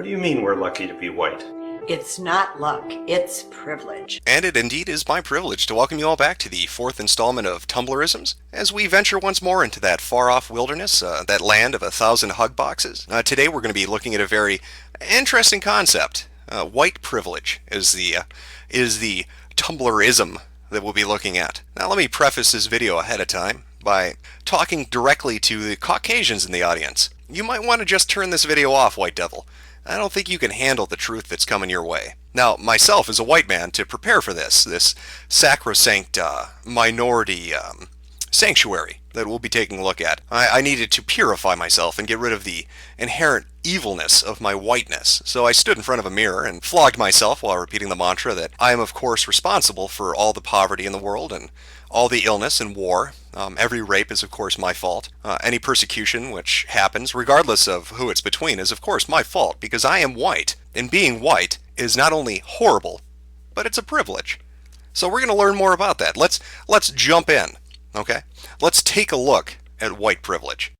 What do you mean we're lucky to be white? It's not luck, it's privilege. And it indeed is my privilege to welcome you all back to the fourth installment of Tumblrisms, as we venture once more into that far-off wilderness, that land of 1,000 hug boxes. Today we're going to be looking at a very interesting concept. White privilege is the Tumblrism that we'll be looking at. Now let me preface this video ahead of time by talking directly to the Caucasians in the audience. You might want to just turn this video off, White Devil. I don't think you can handle the truth that's coming your way. Now, myself as a white man, to prepare for this sacrosanct minority sanctuary that we'll be taking a look at, I needed to purify myself and get rid of the inherent evilness of my whiteness. So I stood in front of a mirror and flogged myself while repeating the mantra that I am of course responsible for all the poverty in the world and all the illness and war. Every rape is of course my fault. Any persecution which happens, regardless of who it's between, is of course my fault because I am white. And being white is not only horrible, but it's a privilege. So we're going to learn more about that. Let's jump in, okay? Let's take a look at white privilege.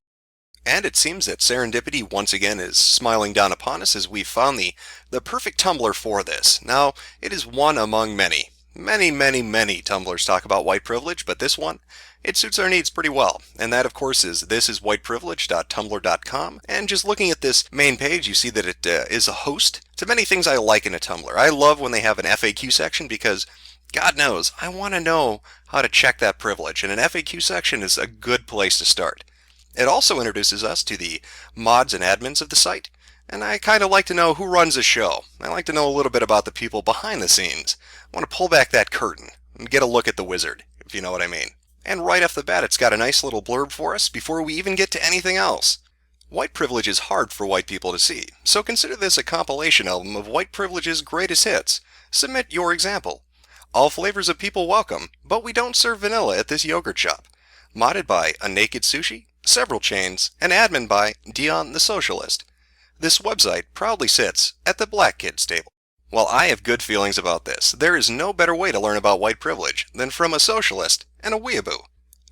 And it seems that serendipity once again is smiling down upon us as we've found the perfect tumbler for this. Now, it is one among many. Many tumblers talk about white privilege, but this one, it suits our needs pretty well. And that, of course, is thisiswhiteprivilege.tumblr.com. And just looking at this main page, you see that it is a host to many things I like in a Tumblr. I love when they have an FAQ section because, God knows, I want to know how to check that privilege. And an FAQ section is a good place to start. It also introduces us to the mods and admins of the site. And I kind of like to know who runs the show. I like to know a little bit about the people behind the scenes. I want to pull back that curtain and get a look at the wizard, if you know what I mean. And right off the bat, it's got a nice little blurb for us before we even get to anything else. White privilege is hard for white people to see, so consider this a compilation album of white privilege's greatest hits. Submit your example. All flavors of people welcome, but we don't serve vanilla at this yogurt shop. Modded by A Naked Sushi, Several Chains, and admin by Dion the Socialist. This website proudly sits at the black kids table. Well, I have good feelings about this. There is no better way to learn about white privilege than from a socialist and a weeaboo.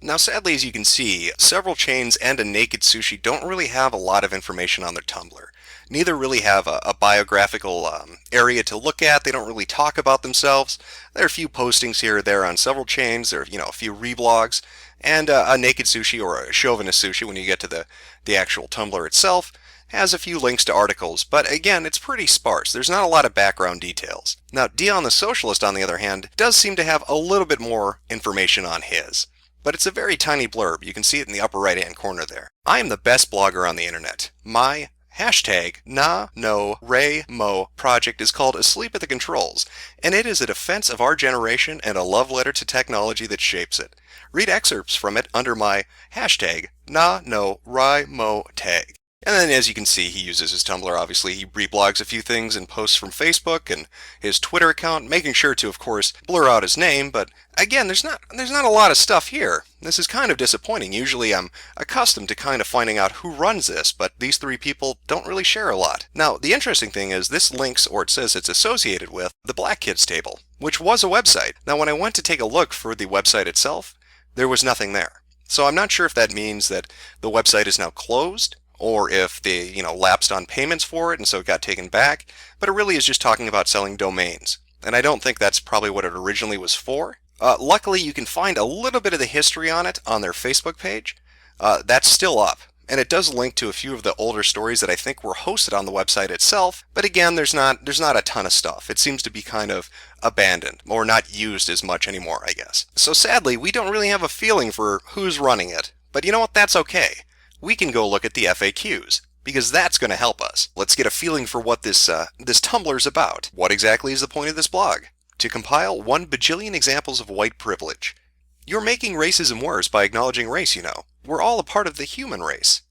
Now, sadly, as you can see, Several Chains and A Naked Sushi don't really have a lot of information on their Tumblr. Neither really have a biographical area to look at. They don't really talk about themselves. There are a few postings here or there on Several Chains. There are, a few reblogs. And A Naked Sushi, or a Chauvinist Sushi, when you get to the actual Tumblr itself, has a few links to articles, but again, it's pretty sparse. There's not a lot of background details. Now, Dion the Socialist, on the other hand, does seem to have a little bit more information on his. But it's a very tiny blurb. You can see it in the upper right-hand corner there. I am the best blogger on the internet. My #NaNoWriMo project is called Asleep at the Controls, and it is a defense of our generation and a love letter to technology that shapes it. Read excerpts from it under my #NaNoWriMo tag. And then, as you can see, he uses his Tumblr. Obviously, he reblogs a few things and posts from Facebook and his Twitter account, making sure to, of course, blur out his name. But again, there's not a lot of stuff here. This is kind of disappointing. Usually, I'm accustomed to kind of finding out who runs this, but these three people don't really share a lot. Now, the interesting thing is this links, or it says it's associated with, the Black Kids table, which was a website. Now, when I went to take a look for the website itself, there was nothing there. So I'm not sure if that means that the website is now closed, or if they, lapsed on payments for it and so it got taken back, but it really is just talking about selling domains. And I don't think that's probably what it originally was for. Luckily, you can find a little bit of the history on it on their Facebook page. That's still up, and it does link to a few of the older stories that I think were hosted on the website itself, but again, there's not a ton of stuff. It seems to be kind of abandoned, or not used as much anymore, I guess. So sadly, we don't really have a feeling for who's running it, but you know what, that's okay. We can go look at the FAQs, because that's going to help us. Let's get a feeling for what this Tumblr is about. What exactly is the point of this blog? To compile 1 bajillion examples of white privilege. You're making racism worse by acknowledging race, We're all a part of the human race.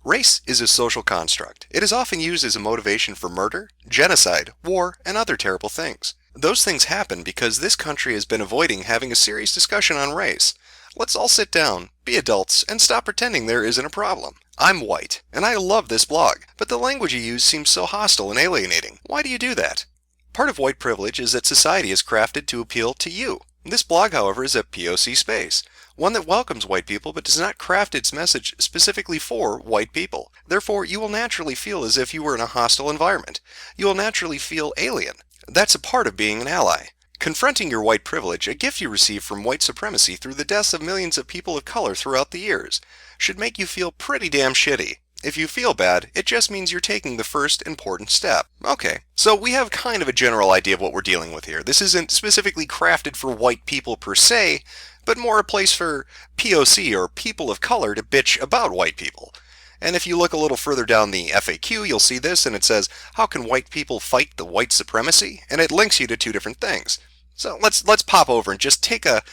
Race is a social construct. It is often used as a motivation for murder, genocide, war, and other terrible things. Those things happen because this country has been avoiding having a serious discussion on race. Let's all sit down, be adults, and stop pretending there isn't a problem. I'm white, and I love this blog, but the language you use seems so hostile and alienating. Why do you do that? Part of white privilege is that society is crafted to appeal to you. This blog, however, is a POC space. one that welcomes white people but does not craft its message specifically for white people. Therefore, you will naturally feel as if you were in a hostile environment. You will naturally feel alien. That's a part of being an ally. Confronting your white privilege, a gift you receive from white supremacy through the deaths of millions of people of color throughout the years, should make you feel pretty damn shitty. If you feel bad, it just means you're taking the first important step. Okay, so we have kind of a general idea of what we're dealing with here. This isn't specifically crafted for white people per se, but more a place for POC or people of color to bitch about white people. And if you look a little further down the FAQ, you'll see this, and it says, how can white people fight the white supremacy? And it links you to two different things. So let's pop over and just take a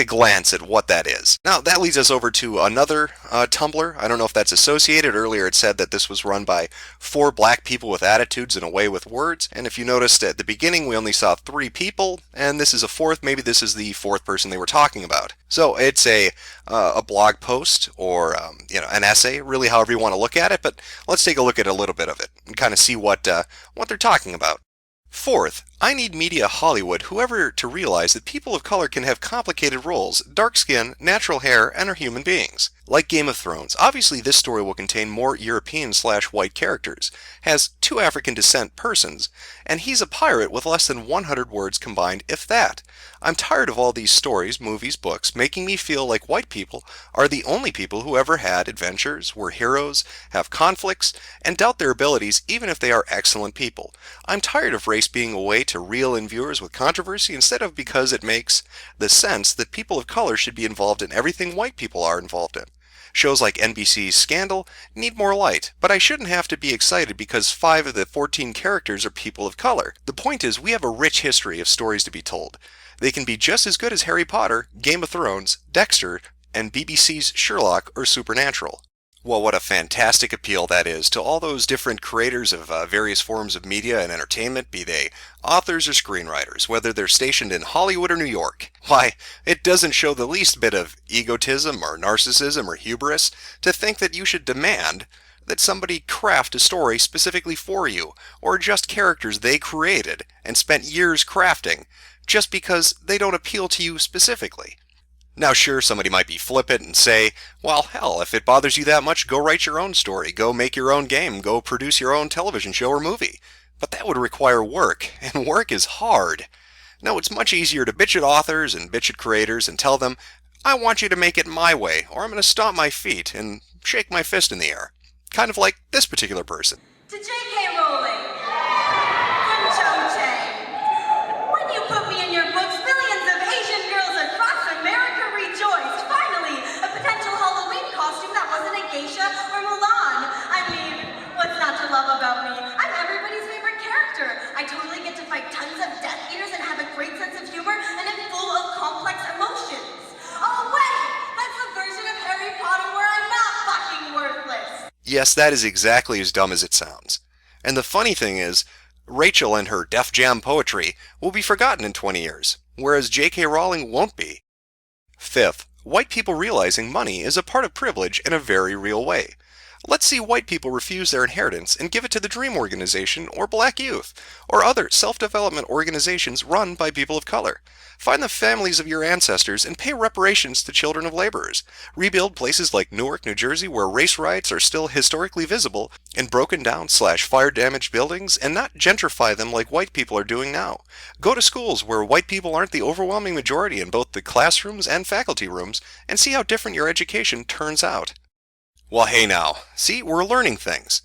glance at what that is. Now that leads us over to another Tumblr. I don't know if that's associated. Earlier it said that this was run by 4 black people with attitudes and a way with words. And if you noticed at the beginning we only saw 3 people, and this is a 4th. Maybe this is the 4th person they were talking about. So it's a blog post or an essay, really however you want to look at it. But let's take a look at a little bit of it and kind of see what they're talking about. 4th, I need media Hollywood, whoever, to realize that people of color can have complicated roles, dark skin, natural hair, and are human beings. Like Game of Thrones, obviously this story will contain more European/white characters, has 2 African descent persons, and he's a pirate with less than 100 words combined, if that. I'm tired of all these stories, movies, books, making me feel like white people are the only people who ever had adventures, were heroes, have conflicts, and doubt their abilities even if they are excellent people. I'm tired of race being a way to reel in viewers with controversy instead of because it makes the sense that people of color should be involved in everything white people are involved in. Shows like NBC's Scandal need more light, but I shouldn't have to be excited because 5 of the 14 characters are people of color. The point is, we have a rich history of stories to be told. They can be just as good as Harry Potter, Game of Thrones, Dexter, and BBC's Sherlock or Supernatural. Well, what a fantastic appeal that is to all those different creators of various forms of media and entertainment, be they authors or screenwriters, whether they're stationed in Hollywood or New York. Why, it doesn't show the least bit of egotism or narcissism or hubris to think that you should demand that somebody craft a story specifically for you, or just characters they created and spent years crafting, just because they don't appeal to you specifically. Now sure, somebody might be flippant and say, well hell, if it bothers you that much, go write your own story, go make your own game, go produce your own television show or movie. But that would require work, and work is hard. No, it's much easier to bitch at authors and bitch at creators and tell them, I want you to make it my way, or I'm going to stomp my feet and shake my fist in the air. Kind of like this particular person. To J.K. Rowling, from Cho-Chang, when you put me in your books, millions of Asian girls across America rejoiced. Finally, a potential Halloween costume that wasn't a geisha or Mulan. I mean, what's not to love about me? I'm everybody's favorite character. I totally get to fight tons of Death Eaters and have a great sense of humor and am full of complex emotions. Oh wait, that's the version of Harry Potter where I'm not fucking worthless. Yes, that is exactly as dumb as it sounds. And the funny thing is, Rachel and her Def Jam poetry will be forgotten in 20 years, whereas J.K. Rowling won't be. 5th, white people realizing money is a part of privilege in a very real way. Let's see white people refuse their inheritance and give it to the Dream Organization or Black Youth, or other self-development organizations run by people of color. Find the families of your ancestors and pay reparations to children of laborers. Rebuild places like Newark, New Jersey, where race riots are still historically visible in broken down/fire-damaged buildings, and not gentrify them like white people are doing now. Go to schools where white people aren't the overwhelming majority in both the classrooms and faculty rooms, and see how different your education turns out. Well, hey now, see, we're learning things.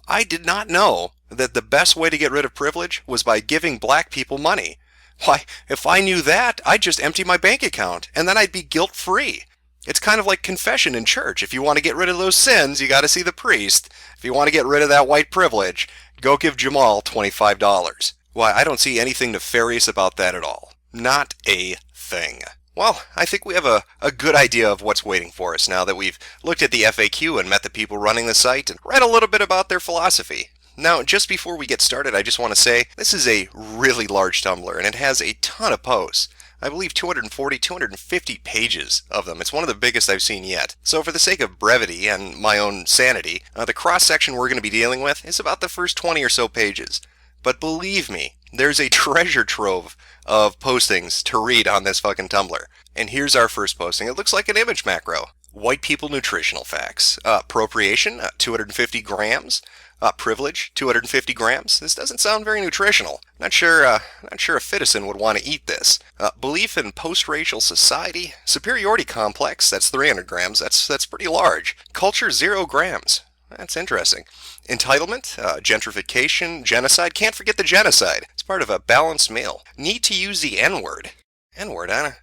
I did not know that the best way to get rid of privilege was by giving black people money. Why, if I knew that, I'd just empty my bank account, and then I'd be guilt-free. It's kind of like confession in church. If you want to get rid of those sins, you got to see the priest. If you want to get rid of that white privilege, go give Jamal $25. Why, I don't see anything nefarious about that at all. Not a thing. Well, I think we have a good idea of what's waiting for us now that we've looked at the FAQ and met the people running the site and read a little bit about their philosophy. Now, just before we get started, I just want to say this is a really large Tumblr, and it has a ton of posts. I believe 240, 250 pages of them. It's one of the biggest I've seen yet. So for the sake of brevity and my own sanity, the cross-section we're going to be dealing with is about the first 20 or so pages. But believe me, There's a treasure trove of postings to read on this fucking Tumblr. And here's our first posting. It looks like an image macro. White people nutritional facts. Appropriation, 250 grams. Privilege, 250 grams. This doesn't sound very nutritional. Not sure a citizen would want to eat this. Belief in post-racial society. Superiority complex, that's 300 grams. That's pretty large. Culture, 0 grams. That's interesting. Entitlement, gentrification, genocide. Can't forget the genocide. It's part of a balanced meal. Need to use the N-word. N-word, I'm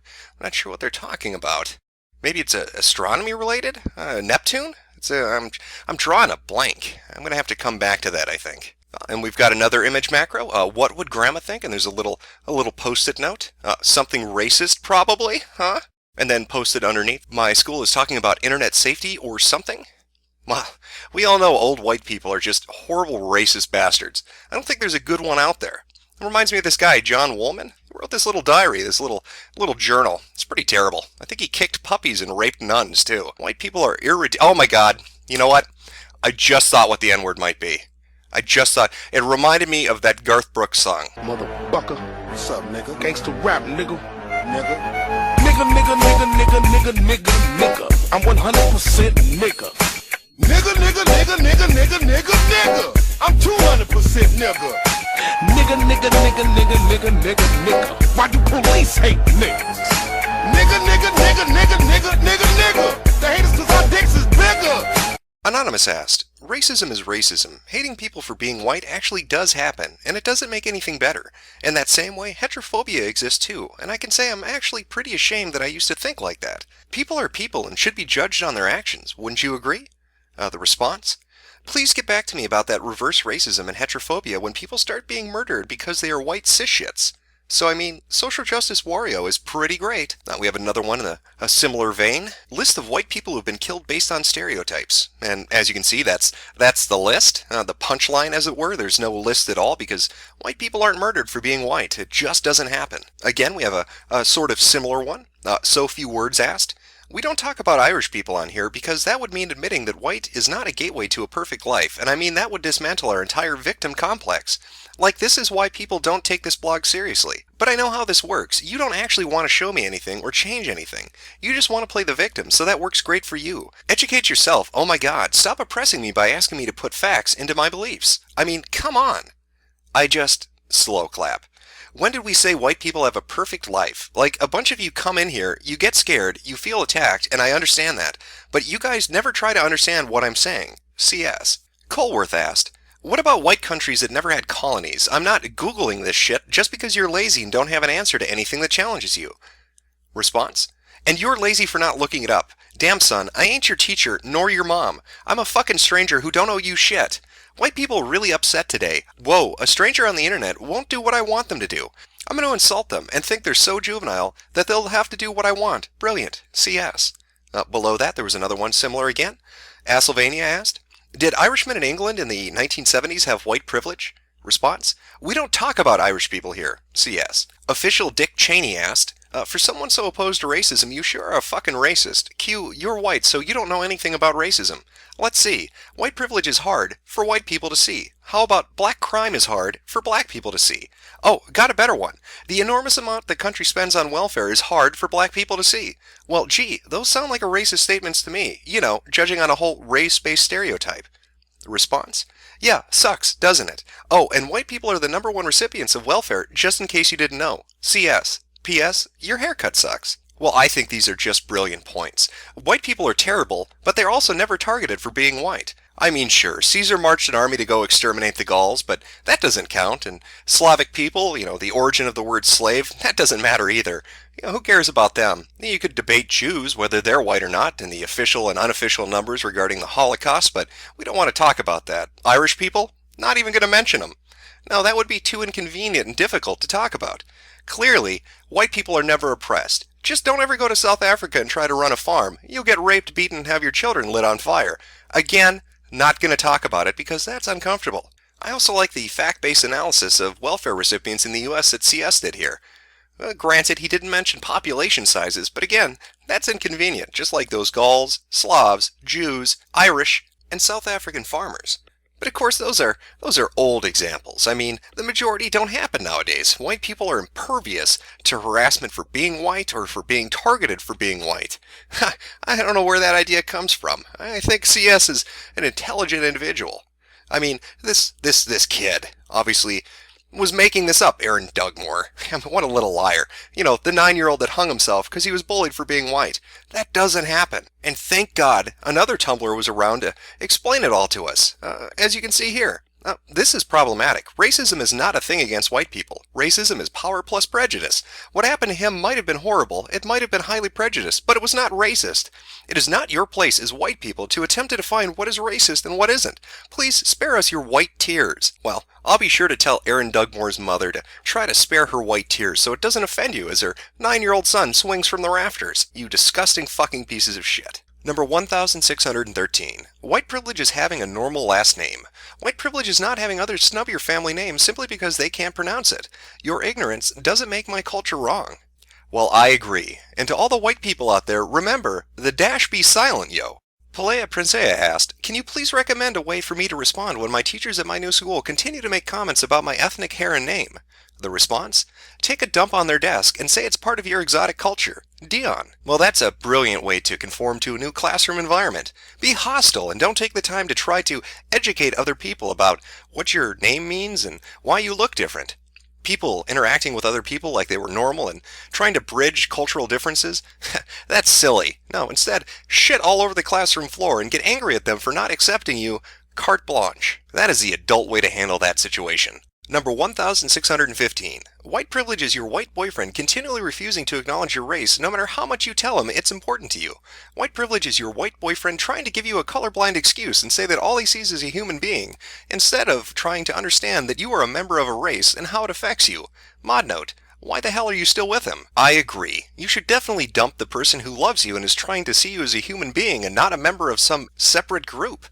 not sure what they're talking about. Maybe it's astronomy related? Neptune? I'm drawing a blank. I'm going to have to come back to that, I think. And we've got another image macro. What would Grandma think? And there's a little post-it note. Something racist, probably, huh? And then posted underneath, my school is talking about internet safety or something. Well, we all know old white people are just horrible racist bastards. I don't think there's a good one out there. It reminds me of this guy, John Woolman. He wrote this little diary, this little journal. It's pretty terrible. I think he kicked puppies and raped nuns, too. White people are oh my god. You know what? I just thought what the N-word might be. I just thought. It reminded me of that Garth Brooks song. Motherfucker. What's up, nigga? Gangsta rap, nigga. Nigga. Nigga. I'm 100% nigga. Nigga. I'm 200% nigga. Nigga. Why do police hate niggas? Nigga. They hate us 'cause our dicks is bigger. Anonymous asked, racism is racism. Hating people for being white actually does happen, and it doesn't make anything better. In that same way, heterophobia exists too, and I can say I'm actually pretty ashamed that I used to think like that. People are people and should be judged on their actions, wouldn't you agree? The response? Please get back to me about that reverse racism and heterophobia when people start being murdered because they are white cis shits. So, I mean, social justice Wario is pretty great. We have another one in a similar vein. List of white people who've been killed based on stereotypes. And as you can see, that's the list. The punchline, as it were. There's no list at all because white people aren't murdered for being white. It just doesn't happen. Again, we have a sort of similar one. So few words asked. We don't talk about Irish people on here because that would mean admitting that white is not a gateway to a perfect life, and I mean that would dismantle our entire victim complex. Like, this is why people don't take this blog seriously. But I know how this works. You don't actually want to show me anything or change anything. You just want to play the victim, so that works great for you. Educate yourself. Oh my god, stop oppressing me by asking me to put facts into my beliefs. I mean, come on. Slow clap. When did we say white people have a perfect life? Like, a bunch of you come in here, you get scared, you feel attacked, and I understand that. But you guys never try to understand what I'm saying. CS. Colworth asked, what about white countries that never had colonies? I'm not Googling this shit just because you're lazy and don't have an answer to anything that challenges you. Response? And you're lazy for not looking it up. Damn son, I ain't your teacher, nor your mom. I'm a fucking stranger who don't owe you shit. White people are really upset today. Whoa, a stranger on the internet won't do what I want them to do. I'm going to insult them and think they're so juvenile that they'll have to do what I want. Brilliant. CS. Below that, there was another one similar again. Asylvania asked, did Irishmen in England in the 1970s have white privilege? Response, we don't talk about Irish people here. CS. Official Dick Cheney asked, for someone so opposed to racism, you sure are a fucking racist. Q, you're white, so you don't know anything about racism. Let's see. White privilege is hard for white people to see. How about black crime is hard for black people to see? Oh, got a better one. The enormous amount the country spends on welfare is hard for black people to see. Well, gee, those sound like a racist statements to me. You know, judging on a whole race-based stereotype. Response? Yeah, sucks, doesn't it? Oh, and white people are the #1 recipients of welfare, just in case you didn't know. CS. P.S. Your haircut sucks. Well, I think these are just brilliant points. White people are terrible, but they're also never targeted for being white. I mean, sure, Caesar marched an army to go exterminate the Gauls, but that doesn't count. And Slavic people, the origin of the word slave, that doesn't matter either. Who cares about them? You could debate Jews, whether they're white or not, and the official and unofficial numbers regarding the Holocaust, but we don't want to talk about that. Irish people? Not even going to mention them. No, that would be too inconvenient and difficult to talk about. Clearly, white people are never oppressed. Just don't ever go to South Africa and try to run a farm. You'll get raped, beaten, and have your children lit on fire. Again, not going to talk about it because that's uncomfortable. I also like the fact-based analysis of welfare recipients in the U.S. that CS did here. Granted, he didn't mention population sizes, but again, that's inconvenient, just like those Gauls, Slavs, Jews, Irish, and South African farmers. But of course, those are old examples. I mean, the majority don't happen nowadays. White people are impervious to harassment for being white or for being targeted for being white. I don't know where that idea comes from. I think CS is an intelligent individual. I mean, this kid obviously was making this up, Aaron Dugmore. What a little liar. You know, the 9-year-old that hung himself because he was bullied for being white. That doesn't happen. And thank God another Tumblr was around to explain it all to us, as you can see here. This is problematic. Racism is not a thing against white people. Racism is power plus prejudice. What happened to him might have been horrible, it might have been highly prejudiced, but it was not racist. It is not your place as white people to attempt to define what is racist and what isn't. Please spare us your white tears. Well, I'll be sure to tell Aaron Dugmore's mother to try to spare her white tears so it doesn't offend you as her 9-year-old son swings from the rafters. You disgusting fucking pieces of shit. Number 1613. White privilege is having a normal last name. White privilege is not having others snub your family name simply because they can't pronounce it. Your ignorance doesn't make my culture wrong. Well, I agree. And to all the white people out there, remember, the dash be silent, yo. Pelea Princea asked, can you please recommend a way for me to respond when my teachers at my new school continue to make comments about my ethnic hair and name? The response? Take a dump on their desk and say it's part of your exotic culture. Dion. Well, that's a brilliant way to conform to a new classroom environment. Be hostile and don't take the time to try to educate other people about what your name means and why you look different. People interacting with other people like they were normal and trying to bridge cultural differences? That's silly. No, instead, shit all over the classroom floor and get angry at them for not accepting you carte blanche. That is the adult way to handle that situation. Number 1615. White privilege is your white boyfriend continually refusing to acknowledge your race no matter how much you tell him it's important to you. White privilege is your white boyfriend trying to give you a colorblind excuse and say that all he sees is a human being, instead of trying to understand that you are a member of a race and how it affects you. Mod note. Why the hell are you still with him? I agree. You should definitely dump the person who loves you and is trying to see you as a human being and not a member of some separate group.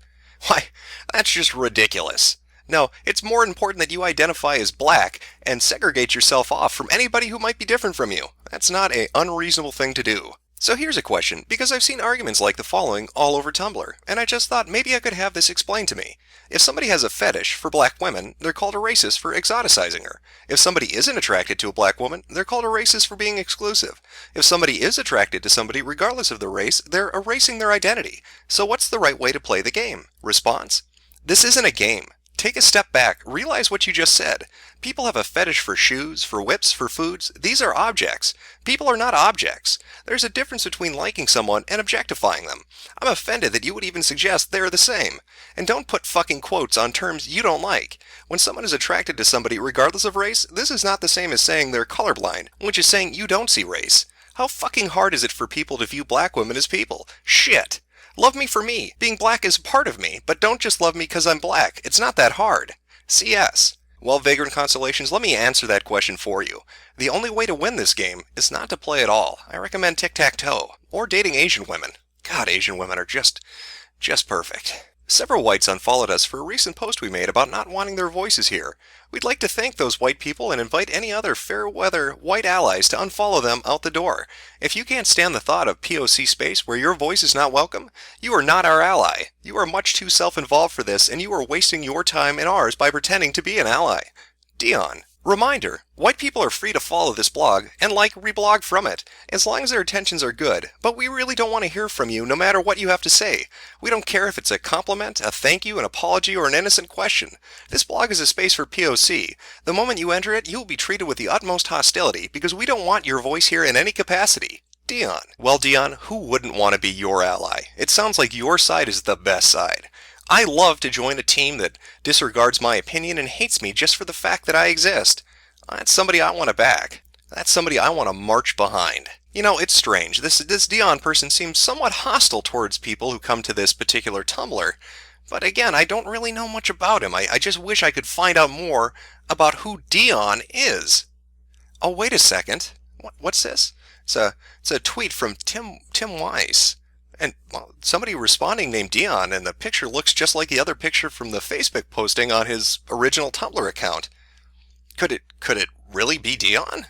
Why, that's just ridiculous. No, it's more important that you identify as black and segregate yourself off from anybody who might be different from you. That's not an unreasonable thing to do. So here's a question, because I've seen arguments like the following all over Tumblr, and I just thought maybe I could have this explained to me. If somebody has a fetish for black women, they're called a racist for exoticizing her. If somebody isn't attracted to a black woman, they're called a racist for being exclusive. If somebody is attracted to somebody regardless of the race, they're erasing their identity. So what's the right way to play the game? Response? This isn't a game. Take a step back, realize what you just said. People have a fetish for shoes, for whips, for foods. These are objects. People are not objects. There's a difference between liking someone and objectifying them. I'm offended that you would even suggest they're the same. And don't put fucking quotes on terms you don't like. When someone is attracted to somebody regardless of race, this is not the same as saying they're colorblind, which is saying you don't see race. How fucking hard is it for people to view black women as people? Shit! Love me for me. Being black is part of me, but don't just love me because I'm black. It's not that hard. CS. Well, Vagrant Constellations, let me answer that question for you. The only way to win this game is not to play at all. I recommend tic-tac-toe, or dating Asian women. God, Asian women are just perfect. Several whites unfollowed us for a recent post we made about not wanting their voices here. We'd like to thank those white people and invite any other fair-weather white allies to unfollow them out the door. If you can't stand the thought of POC space where your voice is not welcome, you are not our ally. You are much too self-involved for this, and you are wasting your time and ours by pretending to be an ally. Dion. Reminder, white people are free to follow this blog and reblog from it, as long as their intentions are good, but we really don't want to hear from you no matter what you have to say. We don't care if it's a compliment, a thank you, an apology, or an innocent question. This blog is a space for POC. The moment you enter it, you will be treated with the utmost hostility, because we don't want your voice here in any capacity. Dion. Well, Dion, who wouldn't want to be your ally? It sounds like your side is the best side. I love to join a team that disregards my opinion and hates me just for the fact that I exist. That's somebody I want to back. That's somebody I want to march behind. You know, it's strange. This Dion person seems somewhat hostile towards people who come to this particular Tumblr. But again, I don't really know much about him. I just wish I could find out more about who Dion is. Oh, wait a second. What's this? It's a tweet from Tim Weiss. And well, somebody responding named Dion, and the picture looks just like the other picture from the Facebook posting on his original Tumblr account. Could it really be Dion?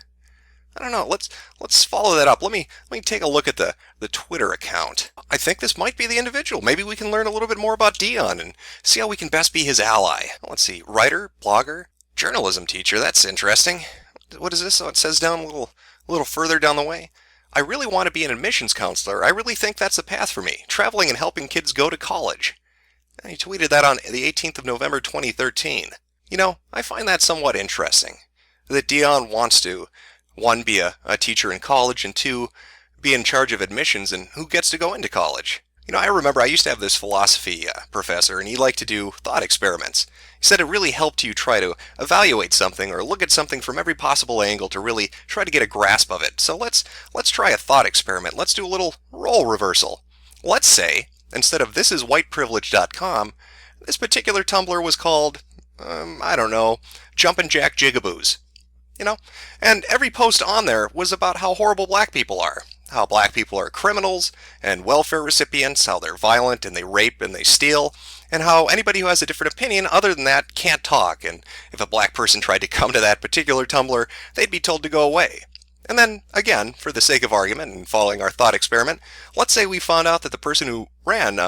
I don't know. Let's follow that up. Let me take a look at the Twitter account. I think this might be the individual. Maybe we can learn a little bit more about Dion and see how we can best be his ally. Let's see. Writer, blogger, journalism teacher. That's interesting. What is this? Oh, it says down a little further down the way. I really want to be an admissions counselor. I really think that's the path for me. Traveling and helping kids go to college. And he tweeted that on the 18th of November 2013. You know, I find that somewhat interesting. That Dion wants to, one, be a teacher in college, and two, be in charge of admissions and who gets to go into college. You know, I remember I used to have this philosophy professor, and he liked to do thought experiments. He said it really helped you try to evaluate something or look at something from every possible angle to really try to get a grasp of it. So let's try a thought experiment. Let's do a little role reversal. Let's say, instead of thisiswhiteprivilege.com, this particular Tumblr was called, I don't know, Jumpin' Jack Jigaboos. You know, and every post on there was about how horrible black people are, how black people are criminals and welfare recipients, how they're violent and they rape and they steal, and how anybody who has a different opinion other than that can't talk, and if a black person tried to come to that particular Tumblr, they'd be told to go away. And then, again, for the sake of argument and following our thought experiment, let's say we found out that the person who ran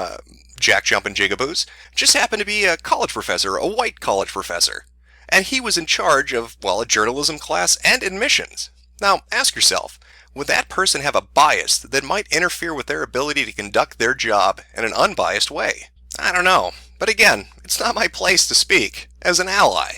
Jack Jumpin' Jigaboos just happened to be a college professor, a white college professor. And he was in charge of, well, a journalism class and admissions. Now, ask yourself, would that person have a bias that might interfere with their ability to conduct their job in an unbiased way? I don't know. But again, it's not my place to speak as an ally.